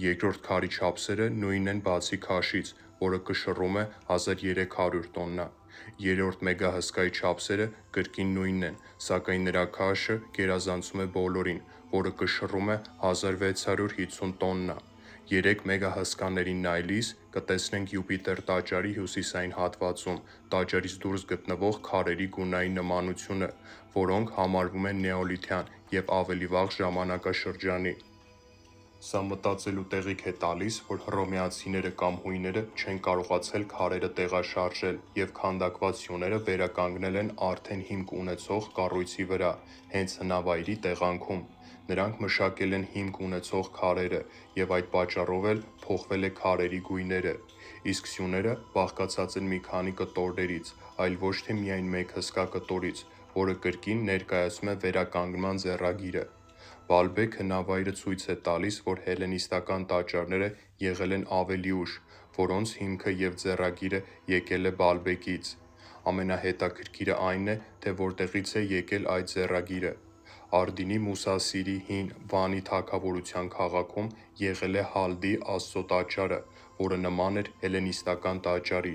Երկրորդ քարի չափսերը նույնն են բացի քաշից, որը կշռում է 1300 տոննա։ Երրորդ մեգահսկայի չափսերը կրկին նույնն են, սակայն նրա քաշը գերազանցում է բոլորին, որը կշռում է 1650 տոննա։ Երեք մեգահսկաներին նայելիս կտեսնենք Յուպիտեր տաճարի հյուսիսային հատվածում տաճարից դուրս գտնվող քարերի գունային նմանությունը, որոնք համարվում են նեոլիթյան և ավելի վաղ ժամանակաշրջանի։ Սա մտածելու տեղիք է տալիս, որ հռոմեացիները կամ հույները չեն կարողացել քարերը տեղաշարժել և քանդակված սյուները վերականգնել են արդեն հիմք ունեցող կառույցի վրա, հենց հնավայրի տեղանքում։ Նրանք մշակել են հիմք ունեցող քարերը և այդ պատճառով էլ փոխվել է քարերի գույները, իսկ սյուները բաղկացած են մի քանի կտորներից, այլ ոչ թե միայն մեկ հսկա կտորից, որը կրկին ներկայացնում է վերականգնման ձեռագիրը։ Բալբեկ հնավայրը ցույց է տալիս, որ հելլենիստական տաճարները եղել են ավելի ուշ, որոնց հիմքը և ձեռագիրը եկել է Բալբեկից։ Ամենահետաքրքիրը այն է, թե որտեղից է եկել այդ ձեռագիրը։ Արդինի Մուսասիրի հին Վանի թագավորության քաղաքում եղել է Հալդի Աստծո տաճարը, որը նման էր հելլենիստական տաճարի։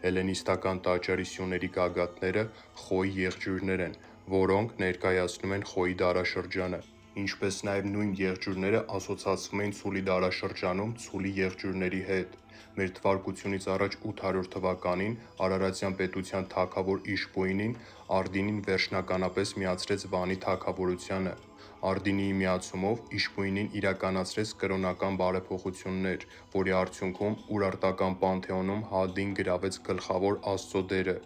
Հելլենիստական տաճարի սյուների գագաթները խոյ եղջյուրներ են, որոնք ներկայացնում են խոյի դարաշրջանը, ինչպես նաև նույն եղջյուրները ասոցացվում էին ցուլի դարաշրջանում ցուլի եղջյուրների հետ։ Մեր թվարկությունից առաջ 800 թվականին Արարատյան պետության թագավոր Իշբոյնին Արդինին վերջնականապես միացրեց Վանի թագավորությանը։ Արդինիի միացումով Իշբոյնին իրականացրեց կրոնական բարեփոխություններ, որի արդյունքում Ուրարտական պանթեոնում Հալդին գրավեց գլխավոր աստծո դերը։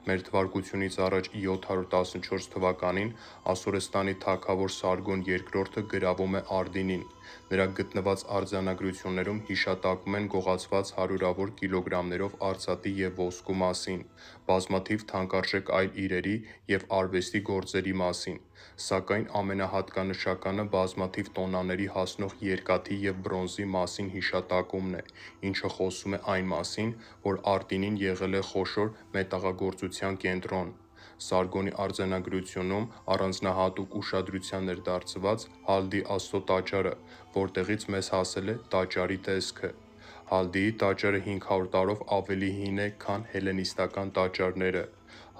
Մեր թվարկությունից առաջ 714 թվականին Ասորստանի թագավոր Սարգոն II գրավում է Արդինին։ Նրա գտնված արձանագրություններում հիշատակվում են գողացված հարյուրավոր կիլոգրամներով արծաթի և ոսկու մասին, բազմաթիվ թանկարժեք այլ իրերի և արվեստի գործերի մասին, սակայն ամենահատկանշականը բազմաթիվ տոննաների հասնող երկաթի և բրոնզի մասին հիշատակումն է, ինչը խոսում է այն մասին, որ Արդինին եղել է խոշոր մետաղագործության կենտրոն։ Սարգոնի արձանագրությունում առանձնահատուկ ուշադրության էր դարձված Հալդի Աստծո տաճարը, որտեղից մեզ հասել է տաճարի տեսքը։ Հալդիի տաճարը 500 տարով ավելի հին է, քան հելլենիստական տաճարները։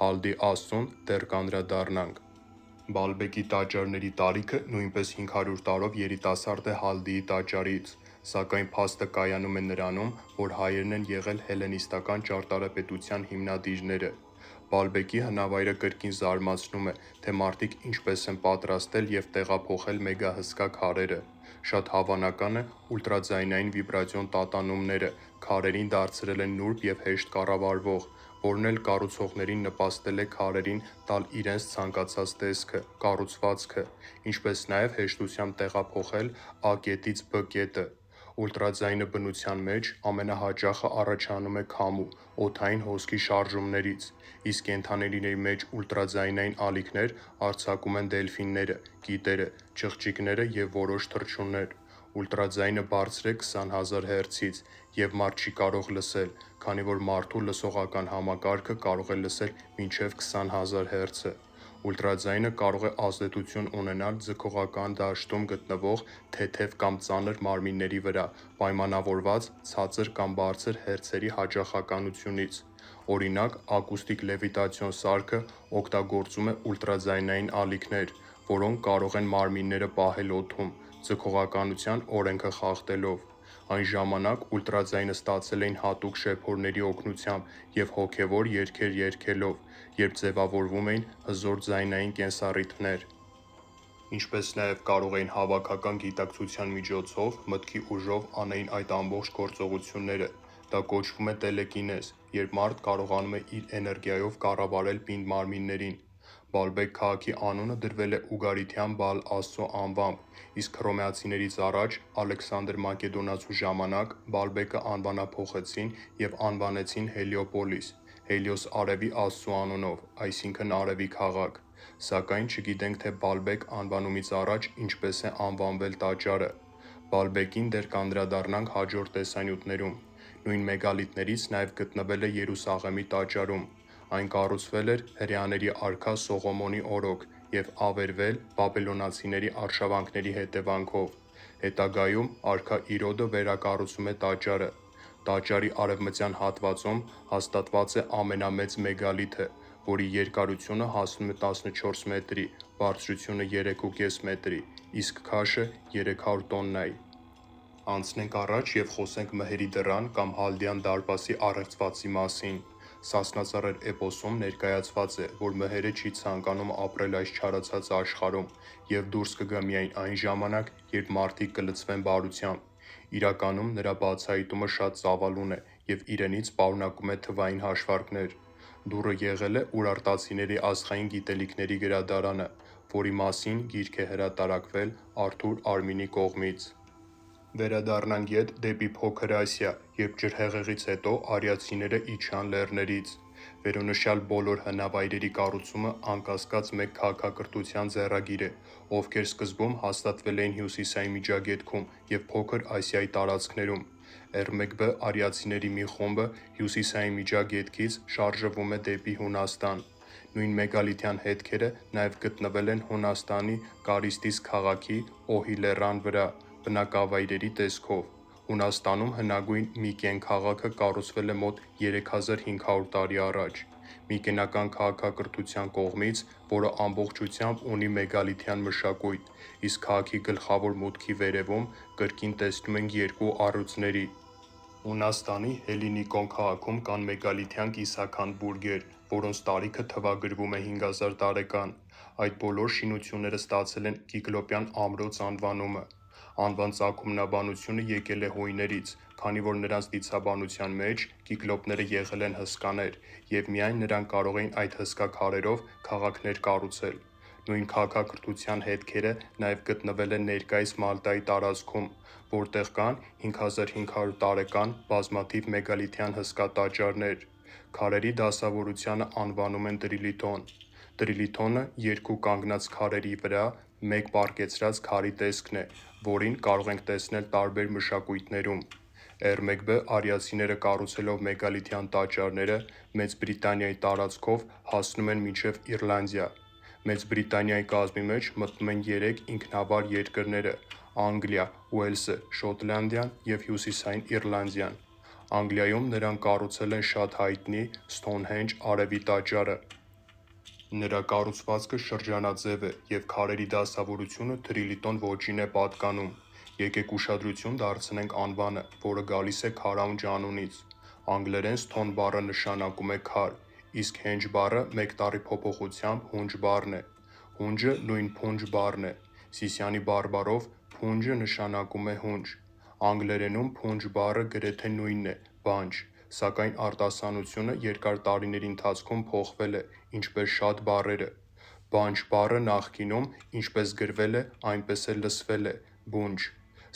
Հալդի Աստծուն դեռ կանդրադառնանք։ Բալբեկի տաճարների տարիքը նույնպես 500 տարով երիտասարդ է Հալդիի տաճարից, սակայն փաստը կայանում է նրանում, որ հայերն են եղել հելլենիստական ճարտարապետության հիմնադիրները։ Բալբեկի հնավայրը կրկին զարմացնում է, թե մարդիկ ինչպես են պատրաստել և տեղափոխել մեգահսկա քարերը։ Շատ հավանական է ուլտրաձայնային վիբրացիոն տատանումները քարերին դարձրել են նուրբ և հեշտ կառավարվող, որն էլ կառուցողներին նպաստել է քարերին տալ իրենց ցանկացած տեսքը, կառուցվածքը, ինչպես նաև հեշտությամբ տեղափոխել A կետից B կետը։ Ուլտրաձայնը բնության մեջ ամենահաճախը առաջանում է քամու, օդային հոսքի շարժումներից, իսկ կենդանիների մեջ ուլտրաձայնային ալիքներ արձակում են դելֆինները, կիտերը, չղջիկները և որոշ թռչուններ։ Ուլտրաձայնը բարձր է 20,000 հերցից, և մարդ չի կարող լսել, քանի որ մարդու լսողական համակարգը կարող է լսել մինչև 20,000 հերցը։ Ուլտրաձայնը կարող է ազդեցություն ունենալ ձգողական դաշտում գտնվող թեթև կամ ծանր մարմինների վրա՝ պայմանավորված ցածր կամ բարձր հերցերի հաճախականությունից։ Օրինակ, ակուստիկ լևիտացիոն սարքը օգտագործում է ուլտրաձայնային ալիքներ, որոնք կարող են մարմինները պահել օդում՝ ձգողականության օրենքը խախտելով։ Այն ժամանակ ուլտրաձայնը ստացել էին հատուկ շեփորների օգնությամբ և հոգևոր երգեր երգելով, երբ ձևավորվում էին հզոր ձայնային կենսառիթմներ։ Ինչպես նաև կարող էին հավաքական գիտակցության միջոցով, մտքի ուժով անեին այդ ամբողջ գործողությունները։ Դա կոչվում է տելեկինեզ, երբ մարդ կարողանում է իր էներգիայով կառավարել պինդ մարմիններին։ Բալբեկ քաղաքի անունը դրվել է ուգարիթյան Բաալ աստծո անվամբ, իսկ հռոմեացիներից առաջ Ալեքսանդր Մակեդոնացու ժամանակ Բալբեկը անվանափոխեցին և անվանեցին Հելիոպոլիս (Հելիոս արևի աստծու անունով), այսինքն արևի քաղաք։ Սակայն չգիտենք, թե Բալբեկ անվանումից առաջ ինչպես է անվանվել տաճարը։ Բալբեկին դեռ կանդրադառնանք հաջորդ տեսանյութերում։ Նույն մեգալիթներից նաև գտնվել է Երուսաղեմի տաճարում։ Այն կառուցվել էր հրեաների արքա Սողոմոնի օրոք և ավերվել բաբելոնացիների արշավանքների հետևանքով։ Հետագայում արքա Իրոդը վերակառուցում է տաճարը։ Տաճարի արևմտյան հատվածում հաստատված է ամենամեծ մեգալիթը, որի երկարությունը հասնում է 14 մետրի, բարձրությունը 3,5 մետրի, իսկ քաշը 300 տոննայի։ Անցնենք առաջ և խոսենք Մհերի դռան կամ Հալդյան դարպասի առեղծվածի մասին։ Սասնածառեր էպոսում ներկայացված է, որ Մհերը չի ցանկանում ապրել այս չարացած աշխարհում և դուրս կգա միայն այն ժամանակ, երբ մարդիկ կլցվեն բարությամբ։ Իրականում նրա բացահայտումը շատ ծավալուն է և իրենից պարունակում է թվային հաշվարկներ։ Դուռը եղել է ուրարտացիների ազգային գիտելիքների գրադարանը, որի մասին գիրք է հրատարակվել Արթուր Արմինի կողմից։ Վերադառնանք ետ դեպի Փոքր Ասիա, երբ ջրհեղեղից հետո արիացիները իջան լեռներից։ Վերոնշյալ բոլոր հնավայրերի կառուցումը անկասկած մեկ քաղաքակրթության ձեռագիր է, ովքեր սկզբում հաստատվել էին Հյուսիսային Միջագետքում և Փոքր Ասիայի տարածքներում։ R1B արիացիների մի խումբը Հյուսիսային Միջագետքից շարժվում է դեպի Հունաստան։ Նույն մեգալիթյան հետքերը նաև գտնվել են Հունաստանի Կարիստիս քաղաքի Օհի լեռան վրա, բնակավայրերի տեսքով։ Հունաստանում հնագույն Միկեն քաղաքը կառուցվել է մոտ 3500 տարի առաջ։ Միկենական քաղաքակրթության կողմից, որը ամբողջությամբ ունի մեգալիթյան մշակույթ, իսկ քաղաքի գլխավոր մուտքի վերևում կրկին տեսնում ենք երկու առյուծների։ Հունաստանի Հելինիկոն քաղաքում կան մեգալիթյան կիսաքանդ բուրգեր, որոնց տարիքը թվագրվում է 5000 տարեկան։ Այդ բոլոր շինությունները ստացել են Կիկլոպյան ամրոց անվանումը։ Անվան ծագումնաբանությունը եկել է հույներից, քանի որ նրանց դիցաբանության մեջ կիկլոպները եղել են հսկաներ, և միայն նրանք կարող էին այդ հսկա քարերով քաղաքներ կառուցել։ Նույն քաղաքակրթության հետքերը նաև գտնվել են ներկայիս Մալտայի տարածքում, որտեղ կան 5500 տարեկան բազմաթիվ մեգալիթյան հսկա տաճարներ։ Քարերի դասավորությանը անվանում են տրիլիթոն։ Տրիլիթոնը երկու կանգնած քարերի վրա մեկ պառկեցրած քարի տեսքն է, որին կարող ենք տեսնել տարբեր մշակույթներում։ R1B արիացիները կառուցելով մեգալիթյան տաճարները Մեծ Բրիտանիայի տարածքով հասնում են մինչև Իռլանդիա։ Մեծ Բրիտանիայի կազմի մեջ մտնում են 3 ինքնավար երկրները՝ Անգլիա, Ուելսը, Շոտլանդիան և Հյուսիսային Իռլանդիան։ Անգլիայում նրանք կառուցել են շատ հայտնի Սթոնհենջ արևի տաճարը։ Նրա կառուցվածքը շրջանաձև է և քարերի դասավորությունը տրիլիթոն ոճին է պատկանում։ Եկեք ուշադրություն դարձնենք անվանը, որը գալիս է քարաունջ անունից։ Անգլերեն Stone բառը նշանակում է քար, իսկ Henge բառը մեկ տառի փոփոխությամբ հունջ բառն է։ Հունջը նույն փունջ բառն է։ Սիսիանի բարբառով փունջը նշանակում է հունջ։ Անգլերենում փունջ բառը գրեթե նույնն է՝ բանջ, սակայն արտասանությունը երկար տարիների ընթացքում փոխվել է, ինչպես շատ բառերը։ Բանջ բառը նախկինում ինչպես գրվել է, այնպես էլ լսվել է՝ բունջ։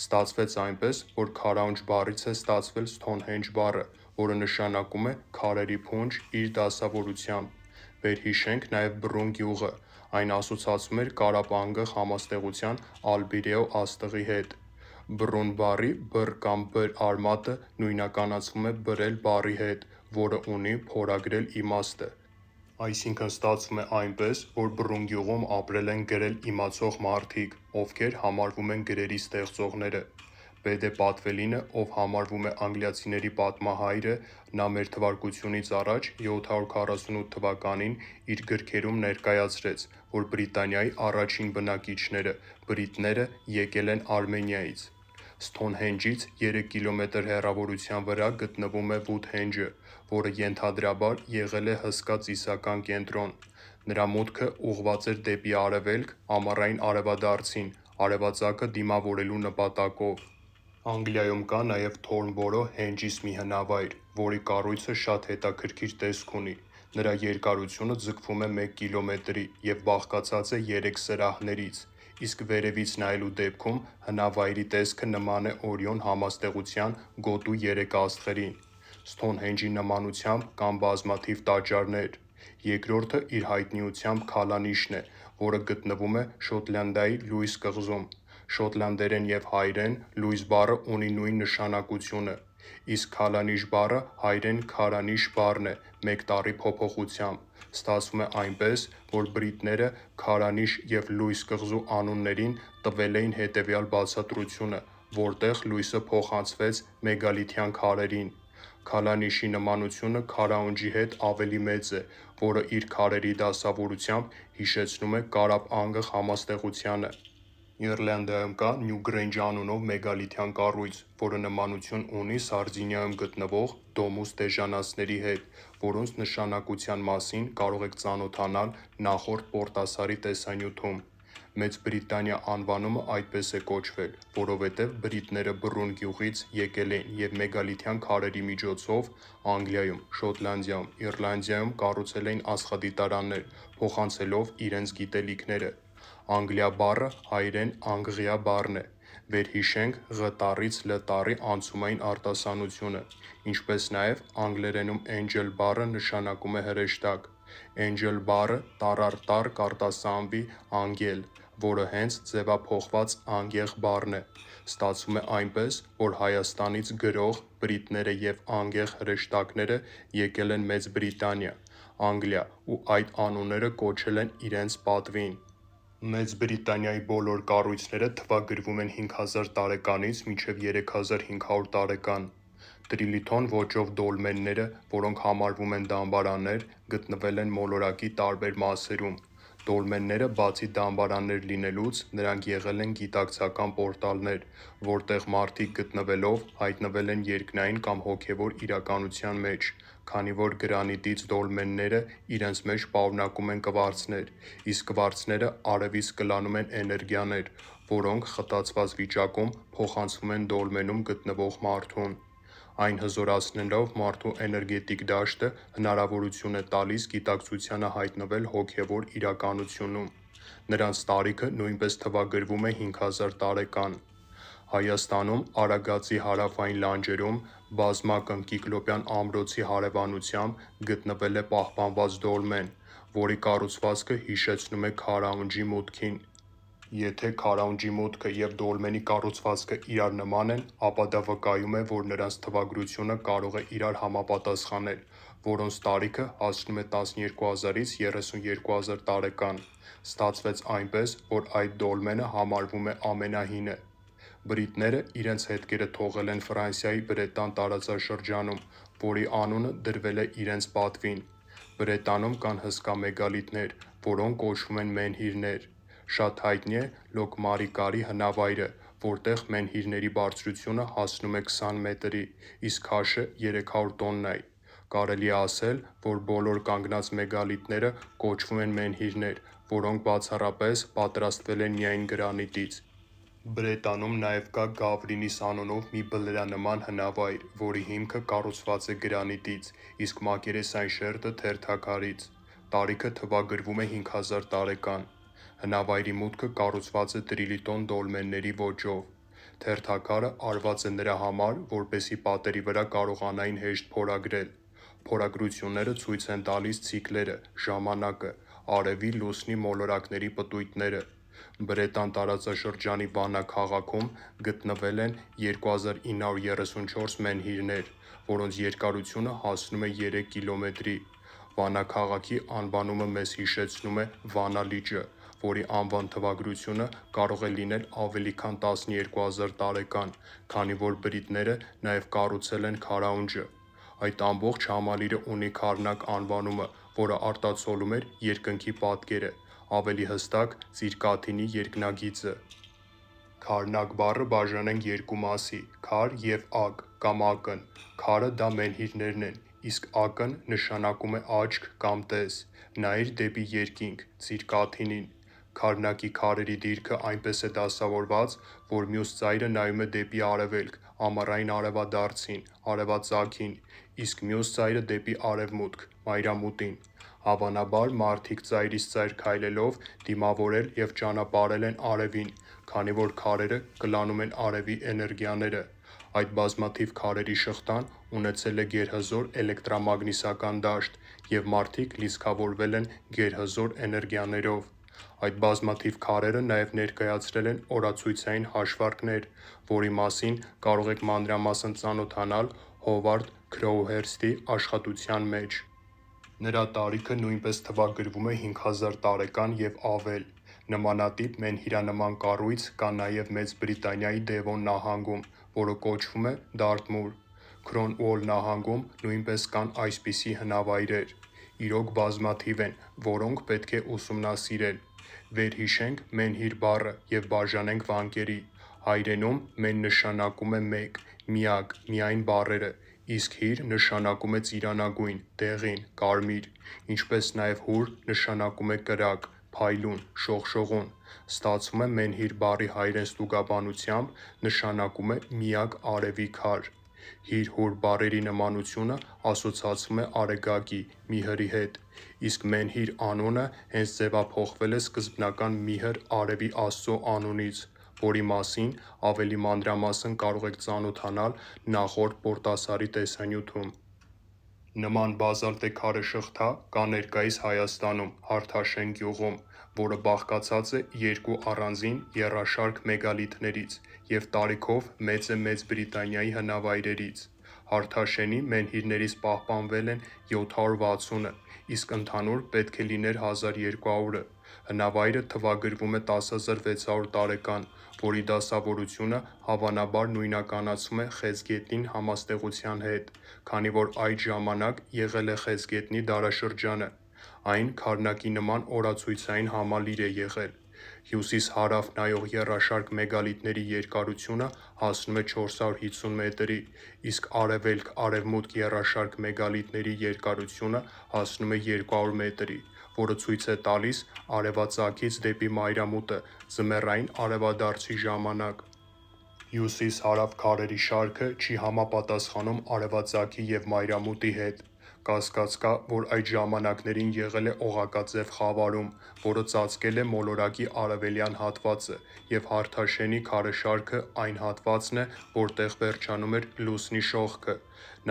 Ստացվեց այնպես, որ քարաունջ բառից է ստացվել Stonehenge բառը, որը նշանակում է քարերի փունջ իր դասավորությամբ։ Վերհիշենք նաև Բռուն գյուղը, այն ասոցացվում էր Կարապանգղ համաստեղության ալբիրեո աստղի հետ։ Բռուն բառի բռ կամ բր արմատը նույնականացվում է բրել բառի հետ, որը ունի փորագրել իմաստը։ Այսինքն ստացվում է այնպես, որ Բռուն գյուղում ապրել են գրել իմացող մարդիկ, ովքեր համարվում են գրերի ստեղծողները։ Բեդե Պատվելինը, ով համարվում է անգլիացիների պատմահայրը, նա մ.թ.ա. 748 թվականին իր գրքերում ներկայացրեց, որ Բրիտանիայի առաջին բնակիչները՝ բրիտները, եկել են Արմենիայից։ Սթոնհենջից 3 կիլոմետր հեռավորության վրա գտնվում է Վուդհենջը, որը ենթադրաբար եղել է հսկա ծիսական կենտրոն։ Նրա մուտքը ուղղված էր դեպի արևելք, ամառային արևադարձին, արևածագը դիմավորելու նպատակով։ Անգլիայում կա նաև Թորնբորո Հենջից մի հնավայր, որի կառույցը շատ հետաքրքիր տեսք ունի։ Նրա երկարությունը ձգվում է 1 կիլոմետրի և բաղկացած է 3 սրահներից, իսկ վերևից նայելու դեպքում հնավայրի տեսքը նման է Օրիոն համաստեղության գոտու 3 աստղերին։ Սթոնհենջի նմանությամբ կան բազմաթիվ տաճարներ։ Երկրորդը իր հայտնիությամբ Քալանիշն է, որը գտնվում է Շոտլանդիայի Լուիս կղզում։ Շոտլանդերեն և հայերեն լույս բառը ունի նույն նշանակությունը, իսկ քալանիշ բառը հայերեն քարանիշ բառն է մեկ տառի փոփոխությամբ։ Ստացվում է այնպես, որ բրիտները Քարանիշ և Լուիս կղզու անուններին տվել էին հետևյալ բացատրությունը, որտեղ լույսը փոխանցվեց մեգալիթյան քարերին։ Քալանիշի նմանությունը քարաունջի հետ ավելի մեծ է, որը իր քարերի դասավորությամբ հիշեցնում է Կարապ Անգղ համաստեղությանը։ Իռլանդիայում կա Նյուգրենջ անունով մեգալիթյան կառույց, որը նմանություն ունի Սարդինիայում գտնվող Դոմուս դեժանացների հետ, որոնց նշանակության մասին կարող եք ծանոթանալ նախորդ պորտասարի տեսանյութում։ Մեծ Բրիտանիա անվանումը այդպես է կոչվել, որովհետև բրիտները Բռուն գյուղից եկել էին և մեգալիթյան քարերի միջոցով Անգլիայում, Շոտլանդիայում, Իռլանդիայում կառուցել էին աստղադիտարաններ՝ փոխանցելով իրենց գիտելիքները։ Անգլիա բառը հայերեն Անգղիա բառն է։ Վերհիշենք Ղ տառից Լ տառի անցումային արտասանությունը, ինչպես նաև անգլերենում angel բառը նշանակում է հրեշտակ։ Angel բառը տառ առ տառ կարտասանվի անգել, որը հենց ձևափոխված անգեղ բառն է։ Ստացվում է այնպես, որ Հայաստանից գրող, բրիտները և անգեղ հրեշտակները եկել են Մեծ Բրիտանիա, Անգլիա ու այդ անունները կոչել են իրենց պատվին։ Մեծ Բրիտանիայի բոլոր կառույցները թվագրվում են 5000 տարեկանից մինչև 3500 տարեկան։ Տրիլիթոն ոճով դոլմենները, որոնք համարվում են դամբարաններ, գտնվել են մոլորակի տարբեր մասերում։ Դոլմենները բացի դամբարաններ լինելուց, նրանք եղել են գիտակցական պորտալներ, որտեղ մարդիկ գտնվելով հայտնվել են երկնային կամ հոգևոր իրականության մեջ, քանի որ գրանիտից դոլմենները իրենց մեջ պարունակում են կվարցներ, իսկ կվարցները արևից կլանում են էներգիաներ, որոնք խտացված վիճակում փոխանցվում են դոլմենում գտնվող մարդուն։ Այն հզորացնելով մարդու էներգետիկ դաշտը հնարավորություն է տալիս գիտակցությանը հայտնվել հոգևոր իրականությունում։ Նրանց տարիքը նույնպես թվագրվում է 5000 տարեկան։ Հայաստանում Արագածի հարավային լանջերում բազմակն Կիկլոպյան ամրոցի հարևանությամբ գտնվել է պահպանված դոլմեն, որի կառուցվածքը հիշեցնում է քարաունջի մուտքին։ Եթե քարաունջի մուտքը և դոլմենի կառուցվածքը իրար նման են, ապա դա վկայում է, որ նրանց թվագրությունը կարող է իրար համապատասխանել, որոնց տարիքը հասնում է 12000-ից 32000 տարեկան։ Ստացվեց այնպես, որ այդ դոլմենը համարվում է ամենահինը։ Բրիտները իրենց հետքերը թողել են Ֆրանսիայի Բրետան տարածաշրջանում, որի անունը դրվել է իրենց պատվին։ Բրետանում կան հսկա մեգալիթներ, որոնք կոչվում են մենհիրներ։ Շատ հայտնի է Լոկմարիկարի հնավայրը, որտեղ մենհիրների բարձրությունը հասնում է 20 մետրի, իսկ քաշը 300 տոննայի։ Կարելի է ասել, որ բոլոր կանգնած մեգալիթները կոչվում են մենհիրներ, որոնք բացառապես պատրաստվել են միայն գրանիտից։ Բրետանում նաև կա Գավրինիս անունով մի բլրանման հնավայր, որի հիմքը կառուցված է գրանիտից, իսկ մակերեսային շերտը թերթաքարից։ Տարիքը թվագրվում է 5000 տարեկան։ Հնավայրի մուտքը կառուցված է տրիլիտոն դոլմենների ոճով։ Թերթաքարը արված է նրա համար, որպեսզի պատերի վրա կարողանային հեշտ փորագրել։ Փորագրությունները ցույց են տալիս ցիկլերը, ժամանակը, արևի, լուսնի մոլորակների պտույտները։ Բրետան տարածաշրջանի Վանա քաղաքում գտնվել են 2934 մենհիրներ, որոնց երկարությունը հասնում է 3 կիլոմետրի։ Վանա քաղաքի անվանումը մեզ հիշեցնում է Վանա լիճը, որի անվան թվագրությունը կարող է լինել ավելի քան 12000 տարեկան, քանի որ բրիտները նաև կառուցել են քարաունջը։ Այդ ամբողջ համալիրը ունի Քարնակ անվանումը, որը արտացոլում էր երկնքի պատկերը, ավելի հստակ Ծիրկաթինի երկնագիծը։ Քարնակ բառը բաժանենք երկու մասի՝ քար և ակ կամ ակն։ Քարը դա մենհիրներն են, իսկ ակն նշանակում է աչք կամ տես։ Նայիր դեպի երկինք, Ծիրկաթինին։ Քարնակի քարերի դիրքը այնպես է դասավորված, որ մյուս ծայրը նայում է դեպի արևելք, ամառային արևադարձին, արևածագին, իսկ մյուս ծայրը դեպի արևմուտք, մայրամուտին։ Հավանաբար մարդիկ ծայրից ծայր քայլելով դիմավորել և ճանապարհել են արևին, քանի որ քարերը կլանում են արևի էներգիաները։ Այդ բազմաթիվ քարերի շղթան ունեցել է գերհզոր էլեկտրամագնիսական դաշտ, և մարդիկ լիցքավորվել են գերհզոր էներգիաներով։ Այդ բազմաթիվ քարերը նաև ներկայացրել են օրացույցային հաշվարկներ, որի մասին կարող եք մանրամասն ծանոթանալ Հովարդ Քրոուհերստի աշխատության մեջ։ Նրա տարիքը նույնպես թվագրվում է 5000 տարեկան և ավել։ Նմանատիպ մենհիրանման կառույց կա նաև Մեծ Բրիտանիայի Դևոն նահանգում, որը կոչվում է Դարթմուր։ Քրոնուոլ նահանգում նույնպես կան այսպիսի հնավայրեր։ Իրոք բազմաթիվ են, որոնք պետք է ուսումնասիրել։ Վերհիշենք մենհիր բառը և բաժանենք վանկերի։ Հայերենում մեն նշանակում է մեկ, միակ, միայն բառերը, իսկ հիր նշանակում է ծիրանագույն, դեղին, կարմիր, ինչպես նաև հուր նշանակում է կրակ, փայլուն, շողշողուն։ Ստացվում է մենհիր բառի հայերեն ստուգաբանությամբ նշանակում է միակ արևի քար։ Հիր-հուր բառերի նմանությունը ասոցացվում է արեգակի, միհրի հետ, իսկ մենհիր անունը հենց ձևափոխվել է սկզբնական միհր արևի աստծո անունից, որի մասին ավելի մանրամասն կարող եք ծանոթանալ նախորդ պորտասարի տեսանյութում։ Նման բազալտե քարե շղթա կա ներկայիս Հայաստանում, Հարթաշեն գյուղում, որը բաղկացած է երկու առանձին եռաշարք մեգալիթներից և տարիքով մեծ է Մեծ Բրիտանիայի հնավայրերից։ Հարթաշենի մենհիրներից պահպանվել են 760-ը, իսկ ընդհանուր պետք է լիներ 1200-ը։ Հնավայրը թվագրվում է 10600 տարեկան, որի դասավորությունը հավանաբար նույնականացվում է Խեցգետնին համաստեղության հետ, քանի որ այդ ժամանակ եղել է Խեցգետնի դարաշրջանը։ Այն քառնակի նման օրացույցային համալիր է եղել։ Հյուսիս-հարավ նայող եռաշարք մեգալիթների երկարությունը հասնում է 450 մետրի, իսկ արևելք-արևմուտք եռաշարք մեգալիթների երկարությունը հասնում է 200 մետրի, որը ցույց է տալիս արևածագից դեպի մայրամուտը ձմեռային արևադարձի ժամանակ։ Հյուսիս-հարավ քարերի շարքը չի համապատասխանում արևածագի և մայրամուտի հետ։ Կասկած կա, որ այդ ժամանակներին եղել է օղակաձև խավարում, որը ծածկել է մոլորակի արևելյան հատվածը, և Հարթաշենի քարեշարքը այն հատվածն է, որտեղ վերջանում էր Լուսնի շողքը։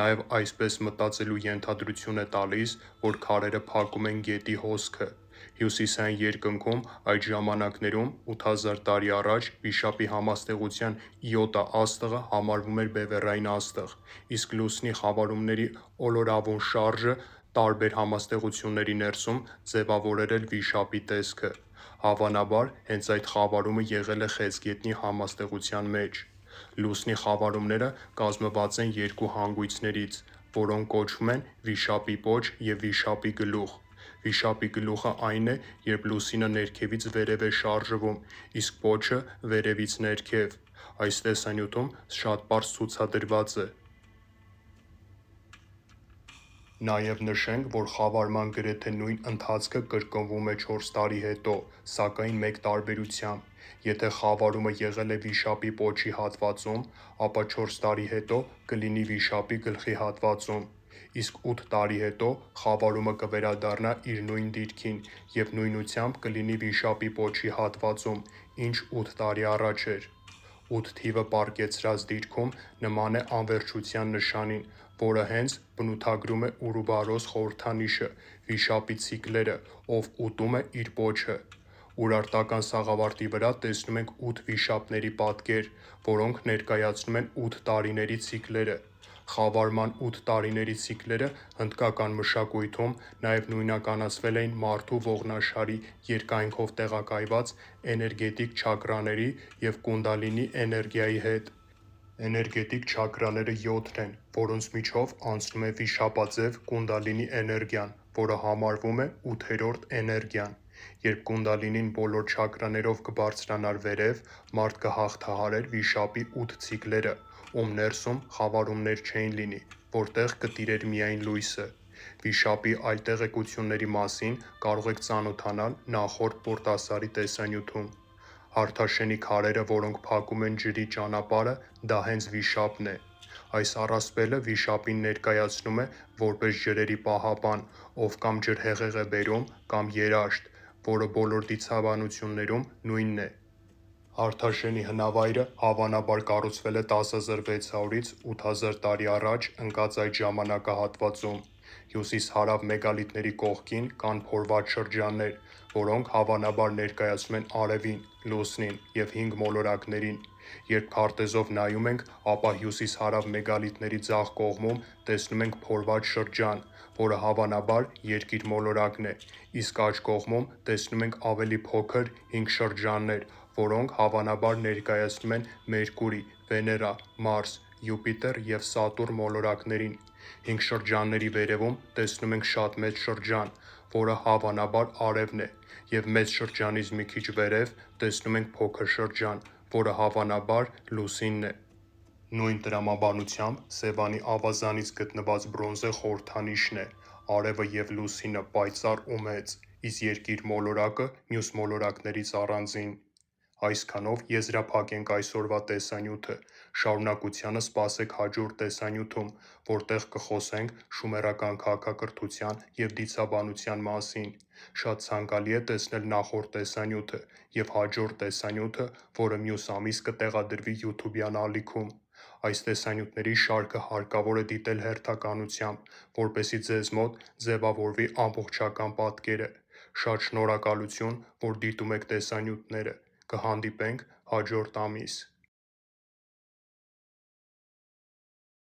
Նաև այսպես մտածելու ենթադրություն է տալիս, որ քարերը փակում են գետի հոսքը։ Հյուսիսային երկնքում այդ ժամանակներում 8000 տարի առաջ վիշապի համաստեղության իոտա աստղը համարվում էր բևեռային աստղ, իսկ Լուսնի խավարումների օլորավուն շարժը տարբեր համաստեղությունների ներսում ձևավորել էր վիշապի տեսքը։ Հավանաբար հենց այդ խավարումը եղել է Խեցգետնի համաստեղության մեջ։ Լուսնի խավարումները կազմված են երկու հանգույցներից, որոնք կոչվում են վիշապի պոչ և վիշապի գլուխ։ Վիշապի գլուխը այն է, երբ լուսինը ներքևից վերև է շարժվում, իսկ պոչը վերևից ներքև։ Այս տեսանյութում շատ պարզ ցուցադրված է։ Նաև նշենք, որ խավարման գրեթե նույն ընթացքը կրկնվում է 4 տարի հետո, սակայն մեկ տարբերությամբ։ Եթե խավարումը եղել է վիշապի պոչի հատվածում, ապա 4 տարի հետո կլինի վիշապի գլխի հատվածում, իսկ 8 տարի հետո խավարումը կվերադառնա իր նույն դիրքին և նույնությամբ կլինի վիշապի պոչի հատվածում, ինչ 8 տարի առաջ էր։ 8 թիվը պառկեցրած դիրքում նման է անվերջության նշանին, որը հենց բնութագրում է Ուրուբարոս խորհրդանիշը՝ վիշապի ցիկլերը, ով ուտում է իր պոչը։ Ուրարտական սաղավարտի վրա տեսնում ենք 8 վիշապների պատկեր, որոնք ներկայացնում են 8 տարիների ցիկլերը։ Խավարման 8 տարիների ցիկլերը հնդկական մշակույթում նաև նույնականացվել էին մարդու ողնաշարի երկայնքով տեղակայված էներգետիկ չակրաների և կունդալինի էներգիայի հետ։ Էներգետիկ չակրաները 7 են, որոնց միջով անցնում է վիշապաձև կունդալինի էներգիան, որը համարվում է 8-րդ էներգիան։ Երբ կունդալինին բոլոր չակրաներով կբարձրանար վերև, մարդ կհաղթահարեր վիշապի 8 ցիկլերը, ում ներսում խավարումներ չէին լինի, որտեղ կտիրեր միայն լույսը։ Վիշապի այլ տեղեկությունների մասին կարող եք ծանոթանալ նախորդ պորտասարի տեսանյութում։ Հարթաշենի քարերը, որոնք փակում են ջրի ճանապարհը, դա հենց վիշապն է։ Այս առասպելը վիշապին ներկայացնում է որպես ջրերի պահապան, ով կամ ջրհեղեղ է բերում, կամ երաշտ, որը բոլոր դիցաբանություններում նույնն է։ Հարթաշենի հնավայրը հավանաբար կառուցվել է 10600-ից 8000 տարի առաջ ընկած այդ ժամանակահատվածում։ Հյուսիս-հարավ մեգալիթների կողքին կան փորված շրջաններ, որոնք հավանաբար ներկայացնում են արևին, լուսնին և 5 մոլորակներին։ Երբ քարտեզով նայում ենք, ապա հյուսիս-հարավ մեգալիթների ձախ կողմում տեսնում ենք փորված շրջան, որը հավանաբար Երկիր մոլորակն է, իսկ աջ կողմում տեսնում ենք ավելի փոքր 5 շրջաններ, որոնք հավանաբար ներկայացնում են Մերկուրի, Վեներա, Մարս, Յուպիտեր և Սատուրն մոլորակներին։ 5 շրջանների վերևում տեսնում ենք շատ մեծ շրջան, որը հավանաբար արևն է, և մեծ շրջանից մի քիչ վերև տեսնում ենք փոքր շրջան, որը հավանաբար լուսինն է։ Նույն տրամաբանությամբ Սևանի ավազանից գտնված բրոնզե խորհրդանիշն է։ Արևը և լուսինը պայծառ ու մեծ, իսկ Երկիր մոլորակը մյուս մոլորակներից առանձին։ Այսքանով եզրափակենք այսօրվա տեսանյութը, շարունակությանը սպասեք հաջորդ տեսանյութում, որտեղ կխոսենք շումերական քաղաքակրթության և դիցաբանության մասին։ Շատ ցանկալի է տեսնել նախորդ տեսանյութը և հաջորդ տեսանյութը, որը մյուս ամիս կտեղադրվի YouTube-յան ալիքում։ Այս տեսանյութերի շարքը հարկավոր է դիտել հերթականությամբ, որպեսզի ձեզ մոտ ձևավորվի ամբողջական պատկերը։ Շատ շնորհակալություն, որ դիտում եք տեսանյութերը։ Կհանդիպենք հաջորդ ամիս։